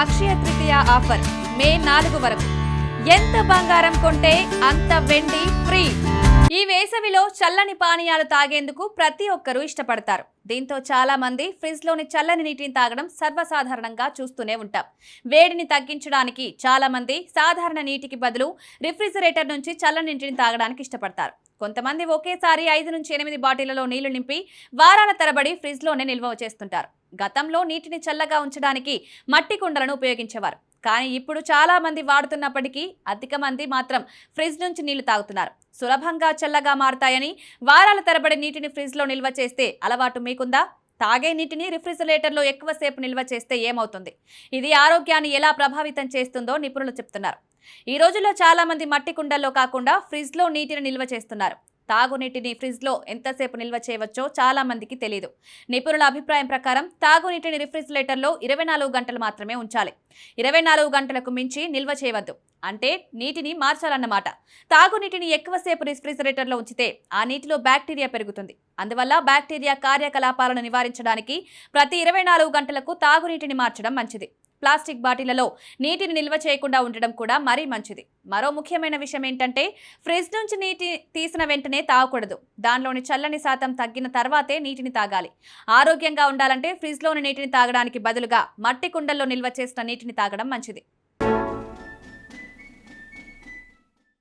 Akshaya Tritiya offer మే 4 వరకు ఎంత బంగారం కొంటే అంత వెండి ఫ్రీ. ఈ వేసవిలో చల్లని పానీయాలు తాగేందుకు ప్రతి ఒక్కరూ ఇష్టపడతారు. దీంతో చాలా మంది ఫ్రిడ్జ్ లోని చల్లని నీటిని తాగడం సర్వసాధారణంగా చూస్తూనే ఉంటాం. వేడిని తగ్గించడానికి చాలా మంది సాధారణ నీటికి బదులు రిఫ్రిజిరేటర్ నుంచి చల్లని నీటిని తాగడానికి ఇష్టపడతారు. కొంతమంది ఒకేసారి 5 నుంచి 8 బాటిళ్లలో నీళ్లు నింపి వారాల తరబడి ఫ్రిడ్జ్ లోనే నిల్వ చేస్తుంటారు. గతంలో నీటిని చల్లగా ఉంచడానికి మట్టి కుండలను ఉపయోగించేవారు. కానీ ఇప్పుడు చాలా మంది వాడుతున్నప్పటికీ అధిక మంది మాత్రం ఫ్రిడ్జ్ నుంచి నీళ్లు తాగుతున్నారు. సులభంగా చల్లగా మారతాయని వారాల తరబడి నీటిని ఫ్రిడ్జ్ లో నిల్వ చేస్తే అలవాటు మీకుందా? తాగే నీటిని రిఫ్రిజిరేటర్లో ఎక్కువసేపు నిల్వ చేస్తే ఏమవుతుంది? ఇది ఆరోగ్యాన్ని ఎలా ప్రభావితం చేస్తుందో నిపుణులు చెప్తున్నారు. ఈ రోజుల్లో చాలా మంది మట్టి కుండల్లో కాకుండా ఫ్రిడ్జ్ లో నీటిని నిల్వ చేస్తున్నారు. తాగునీటిని ఫ్రిడ్జ్ లో ఎంతసేపు నిల్వ చేయవచ్చో చాలా మందికి తెలియదు. నిపుణుల అభిప్రాయం ప్రకారం తాగునీటిని రిఫ్రిజిరేటర్లో 24 గంటలు మాత్రమే ఉంచాలి. 24 గంటలకు మించి నిల్వ చేయవద్దు. అంటే నీటిని మార్చాలన్నమాట. తాగునీటిని ఎక్కువసేపు రిఫ్రిజిరేటర్లో ఉంచితే ఆ నీటిలో బ్యాక్టీరియా పెరుగుతుంది. అందువల్ల బ్యాక్టీరియా కార్యకలాపాలను నివారించడానికి ప్రతి 24 గంటలకు తాగునీటిని మార్చడం మంచిది. ప్లాస్టిక్ బాటిళ్లలో నీటిని నిల్వ చేయకుండా ఉండడం కూడా మరీ మంచిది. మరో ముఖ్యమైన విషయం ఏంటంటే ఫ్రిడ్జ్ నుంచి నీటి తీసిన వెంటనే తాగకూడదు. దానిలోని చల్లని శాతం తగ్గిన తర్వాతే నీటిని తాగాలి. ఆరోగ్యంగా ఉండాలంటే ఫ్రిడ్జ్లోని నీటిని తాగడానికి బదులుగా మట్టి కుండల్లో నిల్వ చేసిన నీటిని తాగడం మంచిది.